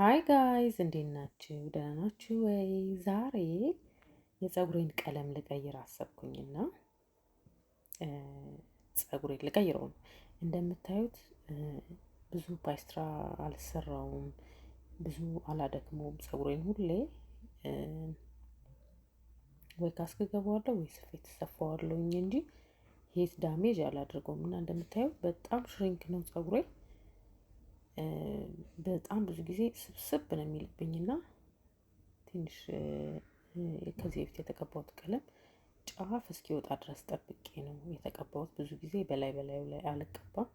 ሃይ ጋይዝ እንዴት ናችሁ? ደህና ናችሁ ወይ? ዛሬ የፀጉሬን ቀለም ልቀይር አሰብኩኝና ፀጉሬን ልቀይረው ነው። እንደምታዩት ብዙ ፓይስትራ አልሰራውም፣ ብዙ አላደክመውም። ፀጉሬን ሁሌ ወይ ካስክ ገባዋለሁ ወይ ስፌት ሰፋዋለሁኝ እንጂ ሄት ዳሜጅ አላደርገውም። እና እንደምታዩት በጣም ሽሪንክ ነው ፀጉሬ። በጣም ብዙ ጊዜ ስብስብ ነው የሚልብኝና ትንሽ ከዚህ በፊት የተቀባሁት ቀለም ጫፍ እስኪወጣ ድረስ ጠብቄ ነው የተቀባሁት። ብዙ ጊዜ በላዩ ላይ አልቀባም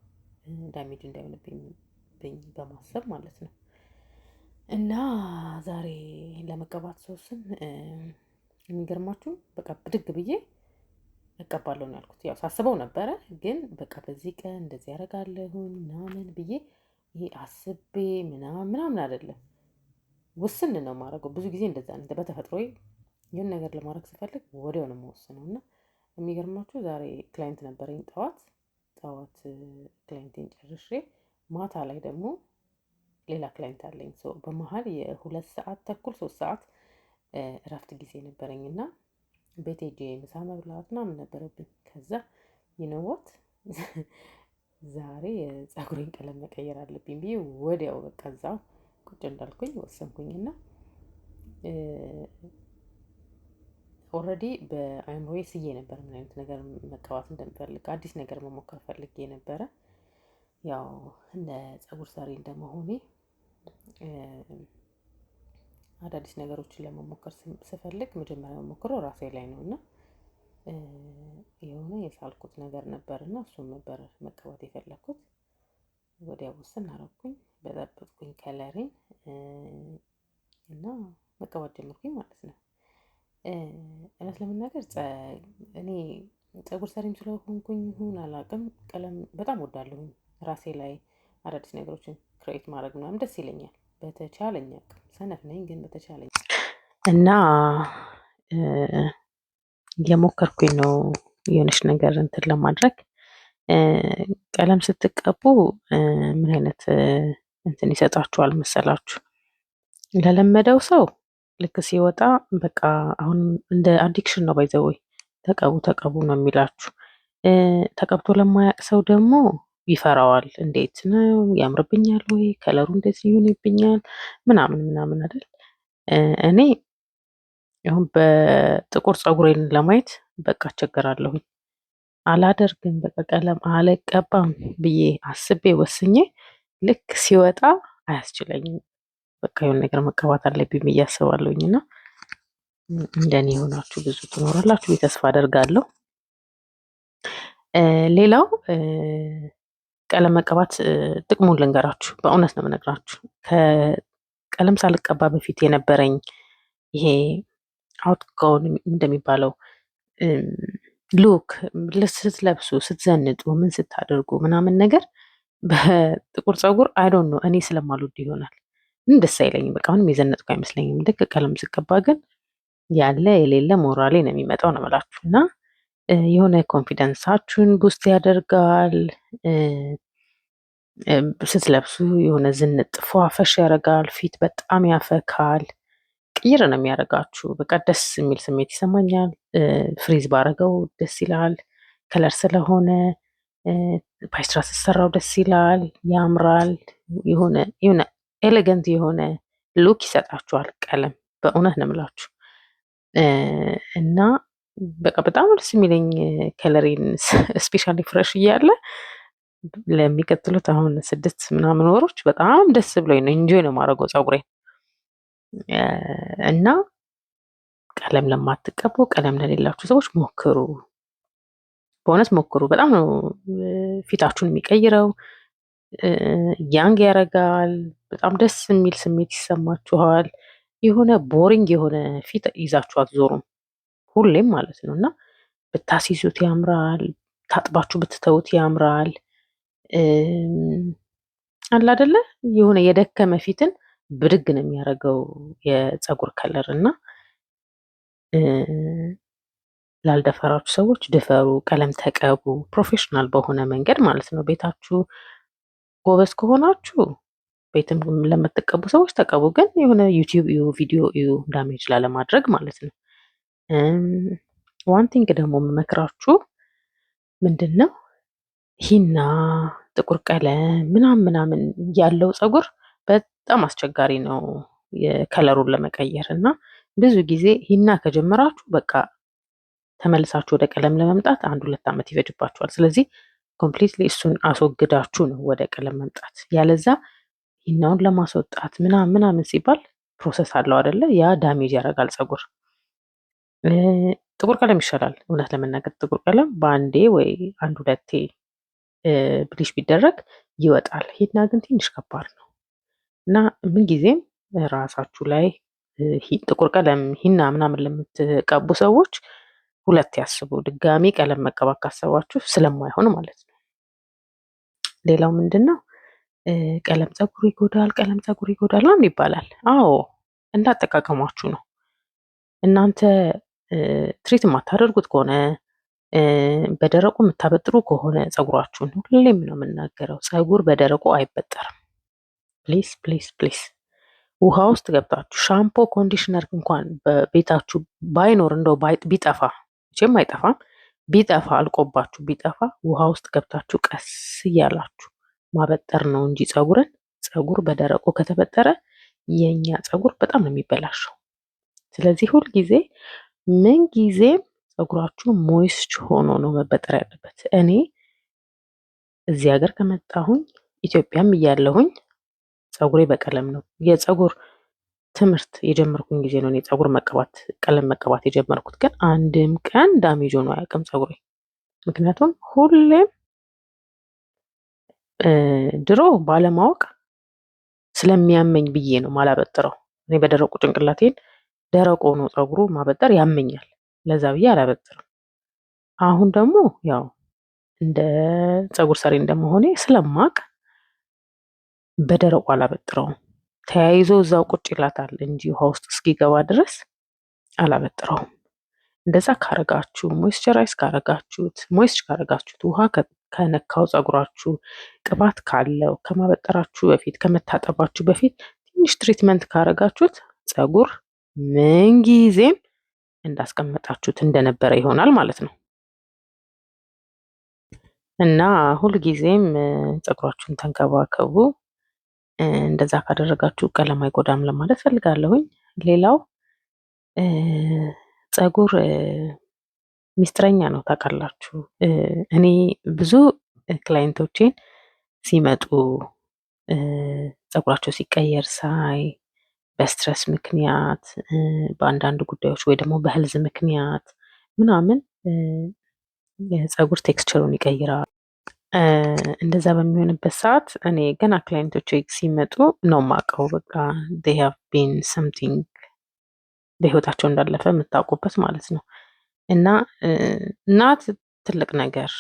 ዳሜጅ እንዳይሆንብኝ በማሰብ ማለት ነው። እና ዛሬ ለመቀባት ስወስን የሚገርማችሁ በቃ ብድግ ብዬ እቀባለሁ ነው ያልኩት። ያው ሳስበው ነበረ፣ ግን በቃ በዚህ ቀን እንደዚህ ያደርጋለሁኝ ምናምን ብዬ ይሄ አስቤ ምናምን አይደለም፣ ውስን ነው የማደርገው። ብዙ ጊዜ እንደዛ ነው በተፈጥሮዬ። ይህን ነገር ለማድረግ ስፈልግ ወዲያው ነው የምወስነው። እና የሚገርማችሁ ዛሬ ክላይንት ነበረኝ። ጠዋት ክላይንቴን ጨርሼ ማታ ላይ ደግሞ ሌላ ክላይንት አለኝ። በመሀል የ2 ሰዓት ተኩል 3 ሰዓት እረፍት ጊዜ ነበረኝ እና ቤት ሄጄ ምሳ መብላት ምናምን ነበረብኝ። ከዛ ይነወት ዛሬ የፀጉሬን ቀለም መቀየር አለብኝ ብዬ ወዲያው በቃ እዛው ቁጭ እንዳልኩኝ ወሰንኩኝና ኦልሬዲ በአእምሮዬ ስዬ ነበር ምን አይነት ነገር መቀባት እንደምፈልግ። አዲስ ነገር መሞከር ፈልጌ ነበረ። ያው እንደ ፀጉር ሰሪ እንደመሆኔ አዳዲስ ነገሮችን ለመሞከር ስፈልግ መጀመሪያ መሞክረው ራሴ ላይ ነው እና የሆነ የሳልኩት ነገር ነበር እና እሱን ነበር መቀባት የፈለኩት። ወዲያው ውስን አደረኩኝ፣ በጠበጥኩኝ ከለሬን እና መቀባት ጀመርኩኝ ማለት ነው። እውነት ለመናገር እኔ ፀጉር ሰሪም ስለሆንኩኝ ይሁን አላውቅም፣ ቀለም በጣም ወዳለሁኝ። ራሴ ላይ አዳዲስ ነገሮችን ክሬት ማድረግ ምናምን ደስ ይለኛል። በተቻለኝ አቅም ሰነፍ ነኝ፣ ግን በተቻለኝ እና እየሞከርኩኝ ነው የሆነች ነገር እንትን ለማድረግ። ቀለም ስትቀቡ ምን አይነት እንትን ይሰጣችኋል መሰላችሁ? ለለመደው ሰው ልክ ሲወጣ በቃ አሁን እንደ አዲክሽን ነው ባይዘወይ ተቀቡ ነው የሚላችሁ። ተቀብቶ ለማያውቅ ሰው ደግሞ ይፈራዋል። እንዴት ነው ያምርብኛል ወይ ከለሩ እንዴት ይሆንብኛል ምናምን አይደል? እኔ አሁን በጥቁር ፀጉሬን ለማየት በቃ እቸገራለሁኝ። አላደርግም በቃ ቀለም አልቀባም ብዬ አስቤ ወስኜ ልክ ሲወጣ አያስችለኝም። በቃ የሆነ ነገር መቀባት አለብኝ ብዬ አስባለሁኝ። እና እንደኔ የሆናችሁ ብዙ ትኖራላችሁ ብዬ ተስፋ አደርጋለሁ። ሌላው ቀለም መቀባት ጥቅሙን ልንገራችሁ። በእውነት ነው የምነግራችሁ። ከቀለም ሳልቀባ በፊት የነበረኝ ይሄ አውትጎን እንደሚባለው ሉክ ስትለብሱ፣ ስትዘንጡ፣ ምን ስታደርጉ ምናምን ነገር በጥቁር ፀጉር አይ ዶንት ኖ እኔ ስለማልወድ ይሆናል ምን ደስ አይለኝም። በቃ ምንም የዘነጥኩ አይመስለኝም። ልክ ቀለም ስቀባ ግን ያለ የሌለ ሞራሌ ነው የሚመጣው ነው የምላችሁ። እና የሆነ ኮንፊደንሳችሁን ቡስት ያደርጋል። ስትለብሱ የሆነ ዝንጥ ፏፈሽ ያደርጋል። ፊት በጣም ያፈካል። ቅይር ነው የሚያደርጋችሁ። በቃ ደስ የሚል ስሜት ይሰማኛል። ፍሪዝ ባረገው ደስ ይላል። ከለር ስለሆነ ፓይስትራ ስትሰራው ደስ ይላል፣ ያምራል። የሆነ ኤሌገንት የሆነ ሉክ ይሰጣችኋል ቀለም። በእውነት ነው የምላችሁ። እና በቃ በጣም ደስ የሚለኝ ከለሬን ስፔሻሊ ፍሬሽ እያለ ለሚቀጥሉት አሁን 6 ምናምን ወሮች በጣም ደስ ብሎኝ ነው ኢንጆይ ነው የማደርገው ፀጉሬን። እና ቀለም ለማትቀቡ ቀለም ለሌላችሁ ሰዎች ሞክሩ፣ በእውነት ሞክሩ። በጣም ነው ፊታችሁን የሚቀይረው። ያንግ ያደርጋል። በጣም ደስ የሚል ስሜት ይሰማችኋል። የሆነ ቦሪንግ የሆነ ፊት ይዛችሁ አትዞሩም ሁሌም ማለት ነው። እና ብታስይዙት ያምራል፣ ታጥባችሁ ብትተውት ያምራል። አለ አይደለ የሆነ የደከመ ፊትን ብድግ ነው የሚያደርገው የፀጉር ከለር። እና ላልደፈራችሁ ሰዎች ድፈሩ፣ ቀለም ተቀቡ፣ ፕሮፌሽናል በሆነ መንገድ ማለት ነው። ቤታችሁ ጎበዝ ከሆናችሁ ቤትም ለምትቀቡ ሰዎች ተቀቡ፣ ግን የሆነ ዩቲዩብ እዩ፣ ቪዲዮ እዩ፣ ዳሜጅ ላለማድረግ ማለት ነው። ዋን ቲንግ ደግሞ የምመክራችሁ ምንድን ነው ሂና፣ ጥቁር ቀለም ምናምን ያለው ፀጉር በጣም አስቸጋሪ ነው የከለሩን ለመቀየር እና ብዙ ጊዜ ሂና ከጀመራችሁ በቃ ተመልሳችሁ ወደ ቀለም ለመምጣት 1-2 ዓመት ይፈጅባችኋል። ስለዚህ ኮምፕሊትሊ እሱን አስወግዳችሁ ነው ወደ ቀለም መምጣት። ያለዛ ሂናውን ለማስወጣት ምናምን ሲባል ፕሮሰስ አለው አይደለ? ያ ዳሜጅ ያደርጋል ፀጉር። ጥቁር ቀለም ይሻላል እውነት ለመናገር። ጥቁር ቀለም በአንዴ ወይ 1-2 ብሊች ቢደረግ ይወጣል። ሂና ግን ትንሽ ከባድ ነው እና ምንጊዜም ራሳችሁ ላይ ጥቁር ቀለም ሂና ምናምን ለምትቀቡ ሰዎች 2 ያስቡ። ድጋሚ ቀለም መቀባት ካሰባችሁ ስለማይሆን ማለት ነው። ሌላው ምንድን ነው ቀለም ፀጉር ይጎዳል፣ ቀለም ፀጉር ይጎዳል ምናምን ይባላል። አዎ እንዳጠቃቀማችሁ ነው። እናንተ ትሪት የማታደርጉት ከሆነ በደረቁ የምታበጥሩ ከሆነ ፀጉራችሁን፣ ሁሌም ነው የምናገረው፣ ፀጉር በደረቁ አይበጠርም። ፕሊስ ፕሊስ ፕሊስ። ውሃ ውስጥ ገብታችሁ ሻምፖ ኮንዲሽነር እንኳን በቤታችሁ ባይኖር እንደው ቢጠፋ፣ መቼም አይጠፋም፣ ቢጠፋ አልቆባችሁ ቢጠፋ ውሃ ውስጥ ገብታችሁ ቀስ እያላችሁ ማበጠር ነው እንጂ ፀጉር በደረቁ ከተበጠረ የኛ ፀጉር በጣም ነው የሚበላሸው። ስለዚህ ሁልጊዜ ምንጊዜም ፀጉራችሁ ሞይስች ሆኖ ነው መበጠር ያለበት። እኔ እዚህ ሀገር ከመጣሁኝ ኢትዮጵያም እያለሁኝ ፀጉሬ በቀለም ነው። የፀጉር ትምህርት የጀመርኩኝ ጊዜ ነው እኔ ቀለም መቀባት የጀመርኩት። ግን አንድም ቀን ዳሜጅ ሆኖ አያውቅም ፀጉሬ። ምክንያቱም ሁሌም ድሮ ባለማወቅ ስለሚያመኝ ብዬ ነው ማላበጥረው። እኔ በደረቁ ጭንቅላቴን ደረቅ ሆኖ ፀጉሩ ማበጠር ያመኛል፣ ለዛ ብዬ አላበጥርም። አሁን ደግሞ ያው እንደ ፀጉር ሰሪ እንደመሆኔ ስለማቅ በደረቁ አላበጥረውም። ተያይዞ እዛው ቁጭ ይላታል እንጂ ውሃ ውስጥ እስኪገባ ድረስ አላበጥረውም። እንደዛ ካረጋችሁ ሞይስቸራይዝ ካረጋችሁት ውሃ ከነካው ፀጉራችሁ ቅባት ካለው ከማበጠራችሁ በፊት ከመታጠባችሁ በፊት ትንሽ ትሪትመንት ካረጋችሁት ፀጉር ምንጊዜም እንዳስቀመጣችሁት እንደነበረ ይሆናል ማለት ነው። እና ሁልጊዜም ፀጉራችሁን ተንከባከቡ። እንደዛ ካደረጋችሁ ቀለም አይጎዳም ለማለት ፈልጋለሁኝ። ሌላው ፀጉር ሚስጥረኛ ነው ታውቃላችሁ። እኔ ብዙ ክላይንቶቼን ሲመጡ ፀጉራቸው ሲቀየር ሳይ በስትረስ ምክንያት በአንዳንድ ጉዳዮች ወይ ደግሞ በህልዝ ምክንያት ምናምን የፀጉር ቴክስቸሩን ይቀይራል። እንደዛ በሚሆንበት ሰዓት እኔ ገና ክላይንቶቼ ሲመጡ ነው የማውቀው። በቃ they have been something በህይወታቸው እንዳለፈ የምታውቁበት ማለት ነው። እና እናት ትልቅ ነገር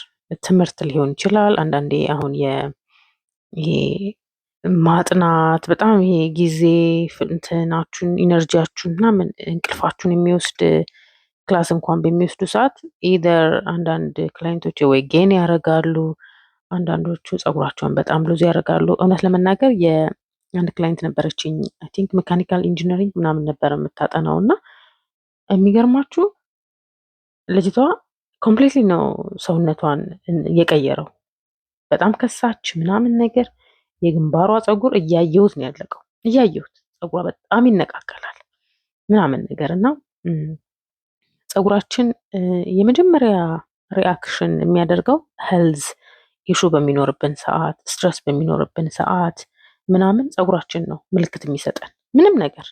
ትምህርት ሊሆን ይችላል። አንዳንዴ አሁን ይሄ ማጥናት በጣም ይሄ ጊዜ እንትናችሁን ኢነርጂያችሁን ምናምን እንቅልፋችሁን የሚወስድ ክላስ እንኳን በሚወስዱ ሰዓት ኢደር አንዳንድ ክላይንቶች ወይ ጌን ያደርጋሉ፣ አንዳንዶቹ ፀጉራቸውን በጣም ሉዝ ያደርጋሉ። እውነት ለመናገር የአንድ ክላይንት ነበረችኝ፣ አይ ቲንክ ሜካኒካል ኢንጂነሪንግ ምናምን ነበር የምታጠናው እና የሚገርማችሁ ልጅቷ ኮምፕሊትሊ ነው ሰውነቷን የቀየረው። በጣም ከሳች ምናምን ነገር። የግንባሯ ፀጉር እያየሁት ነው ያለቀው፣ እያየሁት ፀጉሯ በጣም ይነቃቀላል ምናምን ነገር እና ፀጉራችን የመጀመሪያ ሪአክሽን የሚያደርገው ሄልዝ ኢሹ በሚኖርብን ሰዓት፣ ስትረስ በሚኖርብን ሰዓት ምናምን ፀጉራችን ነው ምልክት የሚሰጠን። ምንም ነገር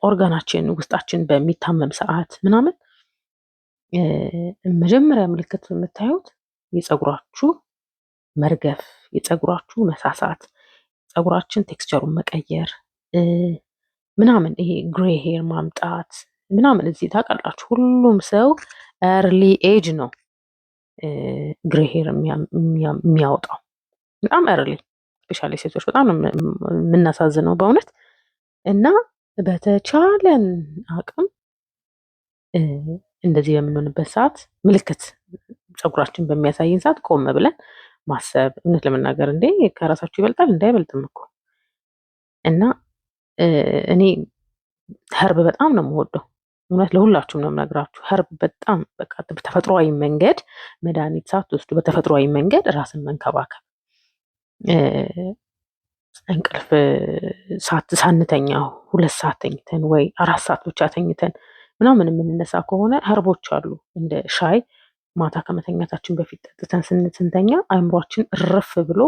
ኦርጋናችን ውስጣችን በሚታመም ሰዓት ምናምን መጀመሪያ ምልክት የምታዩት የፀጉራችሁ መርገፍ፣ የፀጉራችሁ መሳሳት፣ ፀጉራችን ቴክስቸሩን መቀየር ምናምን፣ ይሄ ግሬ ሄር ማምጣት ምናምን። እዚህ ታውቃላችሁ ሁሉም ሰው ኤርሊ ኤጅ ነው ግሬ ሄር የሚያወጣው በጣም ኤርሊ። ስፔሻሊ ሴቶች በጣም ነው የምናሳዝነው በእውነት። እና በተቻለን አቅም እንደዚህ በምንሆንበት ሰዓት ምልክት ፀጉራችን በሚያሳይን ሰዓት ቆም ብለን ማሰብ። እውነት ለመናገር እንዴ ከራሳችሁ ይበልጣል እንዳይበልጥም እኮ እና እኔ ኸርብ በጣም ነው የምወደው። እውነት ለሁላችሁም ነው የምነግራችሁ። ኸርብ በጣም በቃ በተፈጥሯዊ መንገድ መድኃኒት ሳትወስዱ በተፈጥሯዊ መንገድ ራስን መንከባከብ እንቅልፍ ሳንተኛ 2 ሰዓት ተኝተን ወይ 4 ሰዓት ብቻ ተኝተን ምናምን የምንነሳ ከሆነ ኸርቦች አሉ እንደ ሻይ ማታ ከመተኛታችን በፊት ጠጥተን ስንተኛ አእምሯችን እረፍ ብሎ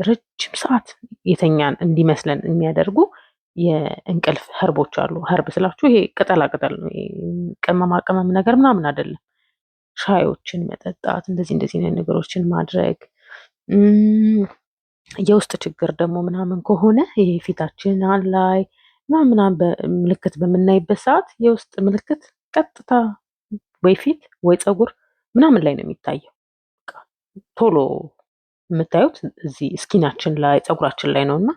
ረጅም ሰዓት የተኛን እንዲመስለን የሚያደርጉ የእንቅልፍ ኸርቦች አሉ። ኸርብ ስላችሁ ይሄ ቅጠላ ቅጠል ነው፣ ቅመማ ቅመም ነገር ምናምን አይደለም። ሻዮችን መጠጣት እንደዚህ አይነት ነገሮችን ማድረግ። የውስጥ ችግር ደግሞ ምናምን ከሆነ ይሄ ፊታችን ላይ ምናምን ምልክት በምናይበት ሰዓት የውስጥ ምልክት ቀጥታ ወይ ፊት ወይ ፀጉር ምናምን ላይ ነው የሚታየው። ቶሎ የምታዩት እዚህ ስኪናችን ላይ ፀጉራችን ላይ ነው። እና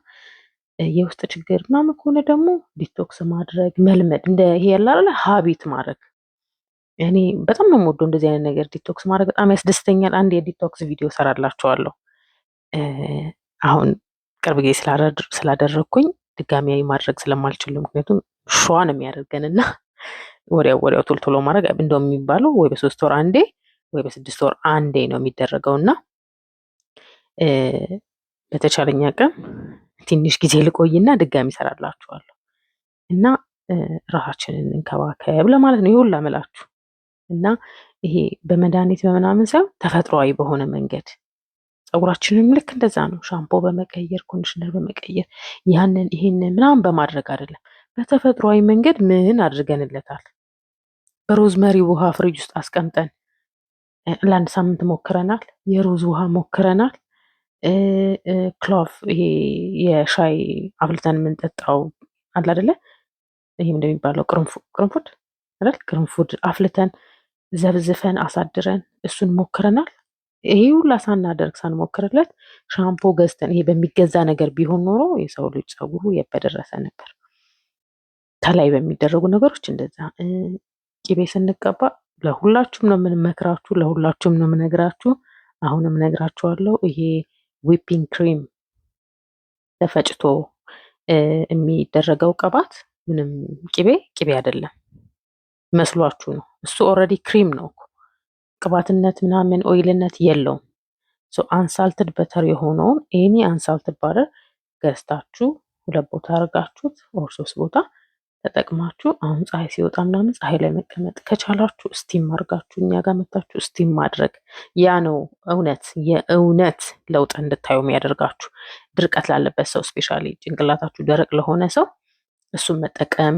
የውስጥ ችግር ምናምን ከሆነ ደግሞ ዲቶክስ ማድረግ መልመድ፣ እንደ ይሄ ያለ አይደለ ሀቢት ማድረግ። እኔ በጣም ነው የምወደው እንደዚህ አይነት ነገር፣ ዲቶክስ ማድረግ በጣም ያስደስተኛል። አንድ የዲቶክስ ቪዲዮ ሰራላችኋለሁ። አሁን ቅርብ ጊዜ ስላደረግኩኝ ድጋሚ ማድረግ ስለማልችል፣ ምክንያቱም ሸዋ ነው የሚያደርገን እና ወዲያው ቶሎ ማድረግ እንደውም የሚባለው ወይ በ3 ወር አንዴ ወይ በ6 ወር አንዴ ነው የሚደረገው። እና በተቻለኝ አቅም ትንሽ ጊዜ ልቆይና ድጋሚ ሰራላችኋለሁ። እና ራሳችንን እንከባከብ ለማለት ነው ይሁን ላመላችሁ። እና ይሄ በመድኃኒት በምናምን ሳይሆን ተፈጥሯዊ በሆነ መንገድ ፀጉራችንም ልክ እንደዛ ነው። ሻምፖ በመቀየር ኮንዲሽነር በመቀየር ያንን ይሄንን ምናምን በማድረግ አይደለም። በተፈጥሯዊ መንገድ ምን አድርገንለታል? በሮዝመሪ ውሃ ፍሪጅ ውስጥ አስቀምጠን ለ1 ሳምንት ሞክረናል። የሮዝ ውሃ ሞክረናል። ክሎቭ ይሄ የሻይ አፍልተን የምንጠጣው አለ አይደለ? ይሄም እንደሚባለው ቅርንፉድ አይደል? ቅርንፉድ አፍልተን ዘብዝፈን አሳድረን እሱን ሞክረናል። ይሄ ሁላ ሳንሞክርለት ሻምፖ ገዝተን ይሄ በሚገዛ ነገር ቢሆን ኖሮ የሰው ልጅ ፀጉሩ የበደረሰ ነበር። ከላይ በሚደረጉ ነገሮች እንደዛ። ቅቤ ስንቀባ ለሁላችሁም ነው የምንመክራችሁ፣ ለሁላችሁም ነው የምነግራችሁ። አሁንም ነግራችኋለሁ። ይሄ ዊፒንግ ክሪም ተፈጭቶ የሚደረገው ቅባት ምንም ቅቤ አይደለም መስሏችሁ ነው። እሱ ኦልሬዲ ክሪም ነው፣ ቅባትነት ምናምን ኦይልነት የለውም። አንሳልትድ በተር የሆነውን ኤኒ አንሳልትድ ባተር ገዝታችሁ 2 ቦታ አድርጋችሁት ኦር 3 ቦታ ተጠቅማችሁ አሁን ፀሐይ ሲወጣ ምናምን ፀሐይ ላይ መቀመጥ ከቻላችሁ ስቲም አድርጋችሁ እኛ ጋር መታችሁ ስቲም ማድረግ፣ ያ ነው የእውነት ለውጥ እንድታዩ የሚያደርጋችሁ። ድርቀት ላለበት ሰው ስፔሻሊ ጭንቅላታችሁ ደረቅ ለሆነ ሰው እሱን መጠቀም።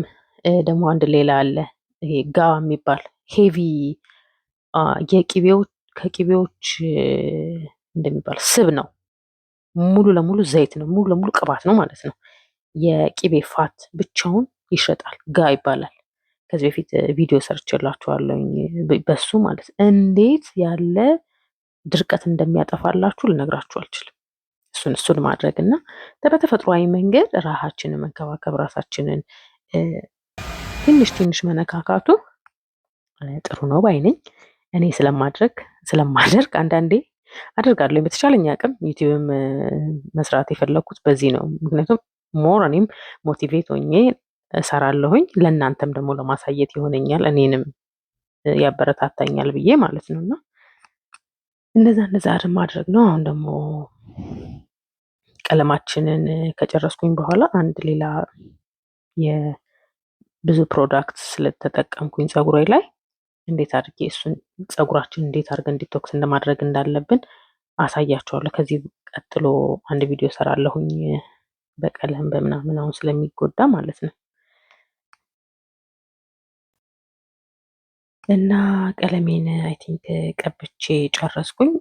ደግሞ አንድ ሌላ አለ፣ ይሄ ጋ የሚባል ሄቪ ከቅቤዎች እንደሚባል ስብ ነው። ሙሉ ለሙሉ ዘይት ነው፣ ሙሉ ለሙሉ ቅባት ነው ማለት ነው። የቅቤ ፋት ብቻውን ይሸጣል፣ ጋ ይባላል። ከዚህ በፊት ቪዲዮ ሰርችላችኋለሁ በሱ ማለት እንዴት ያለ ድርቀት እንደሚያጠፋላችሁ ልነግራችሁ አልችልም። እሱን ማድረግ እና በተፈጥሯዊ መንገድ ራሳችንን መንከባከብ፣ ራሳችንን ትንሽ መነካካቱ ጥሩ ነው ባይነኝ። እኔ ስለማደርግ አንዳንዴ አደርጋለሁ። በተቻለኝ አቅም ዩቲዩብም መስራት የፈለኩት በዚህ ነው። ምክንያቱም ሞር እኔም ሞቲቬት ሆኜ እሰራለሁኝ፣ ለእናንተም ደግሞ ለማሳየት ይሆነኛል፣ እኔንም ያበረታታኛል ብዬ ማለት ነው። እና እንደዛ ማድረግ ነው። አሁን ደግሞ ቀለማችንን ከጨረስኩኝ በኋላ አንድ ሌላ የብዙ ፕሮዳክት ስለተጠቀምኩኝ ፀጉሬ ላይ እንዴት አድርጌ እሱን ፀጉራችን እንዴት አድርገን ዲቶክስ እንደማድረግ እንዳለብን አሳያቸዋለሁ። ከዚህ ቀጥሎ አንድ ቪዲዮ ሰራለሁኝ በቀለም በምናምን አሁን ስለሚጎዳ ማለት ነው። እና ቀለሜን አይ ቲንክ ቀብቼ ጨረስኩኝ።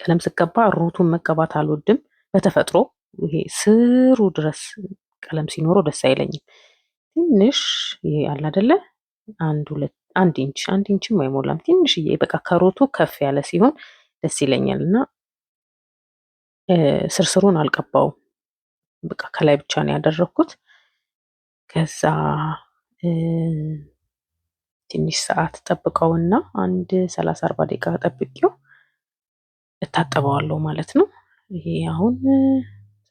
ቀለም ስቀባ ሩቱን መቀባት አልወድም። በተፈጥሮ ይሄ ስሩ ድረስ ቀለም ሲኖረው ደስ አይለኝም። ትንሽ ይሄ አለ አይደለ አንድ ኢንችም አይሞላም፣ ትንሽዬ በቃ ከሩቱ ከፍ ያለ ሲሆን ደስ ይለኛል። እና ስርስሩን አልቀባውም፣ በቃ ከላይ ብቻ ነው ያደረኩት። ከዛ ትንሽ ሰዓት ጠብቀውና አንድ 30-40 ደቂቃ ጠብቄው እታጠበዋለሁ ማለት ነው። ይሄ አሁን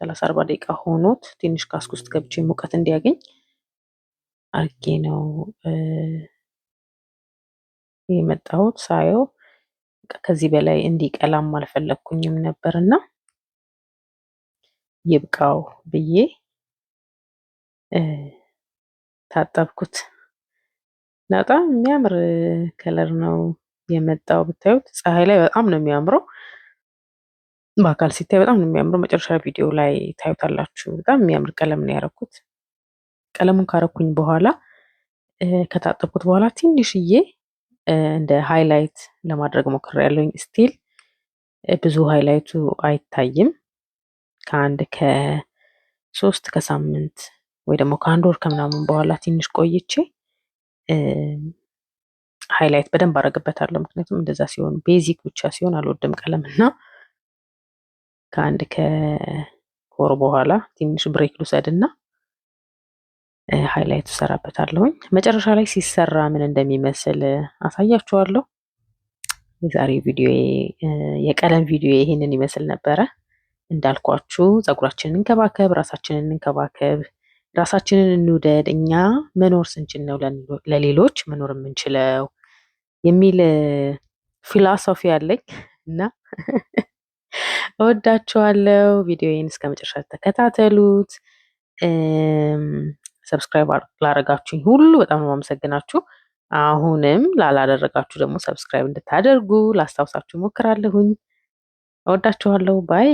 30-40 ደቂቃ ሆኖት ትንሽ ካስክ ውስጥ ገብቼ ሙቀት እንዲያገኝ አርጌ ነው የመጣሁት። ሳየው ከዚህ በላይ እንዲቀላም አልፈለኩኝም ነበርና ይብቃው ብዬ ታጠብኩት። በጣም የሚያምር ከለር ነው የመጣው። ብታዩት ፀሐይ ላይ በጣም ነው የሚያምረው። በአካል ሲታይ በጣም ነው የሚያምረው። መጨረሻ ቪዲዮ ላይ ታዩታላችሁ። በጣም የሚያምር ቀለም ነው ያደረኩት። ቀለሙን ካረኩኝ በኋላ ከታጠብኩት በኋላ ትንሽዬ እንደ ሃይላይት ለማድረግ ሞክሬያለሁኝ። ስቲል ብዙ ሃይላይቱ አይታይም። ከ3 ከሳምንት ወይ ደግሞ ከ1 ወር ከምናምን በኋላ ትንሽ ቆይቼ ሃይላይት በደንብ አደርግበታለሁ። ምክንያቱም እንደዛ ሲሆን ቤዚክ ብቻ ሲሆን አልወድም ቀለም እና ከወር በኋላ ትንሽ ብሬክ ልውሰድና ሃይላይት እሰራበታለሁኝ። መጨረሻ ላይ ሲሰራ ምን እንደሚመስል አሳያችኋለሁ። የዛሬ ቪዲዮ የቀለም ቪዲዮ ይሄንን ይመስል ነበረ። እንዳልኳችሁ ፀጉራችንን እንከባከብ፣ ራሳችንን እንከባከብ፣ ራሳችንን እንውደድ። እኛ መኖር ስንችል ነው ለሌሎች መኖር የምንችለው የሚል ፊሎሶፊ አለኝ እና እወዳችኋለሁ። ቪዲዮዬን እስከ መጨረሻ ተከታተሉት። ሰብስክራይብ ላደረጋችሁኝ ሁሉ በጣም ነው የማመሰግናችሁ። አሁንም ላላደረጋችሁ ደግሞ ሰብስክራይብ እንድታደርጉ ላስታውሳችሁ ሞክራለሁኝ። እወዳችኋለሁ። ባይ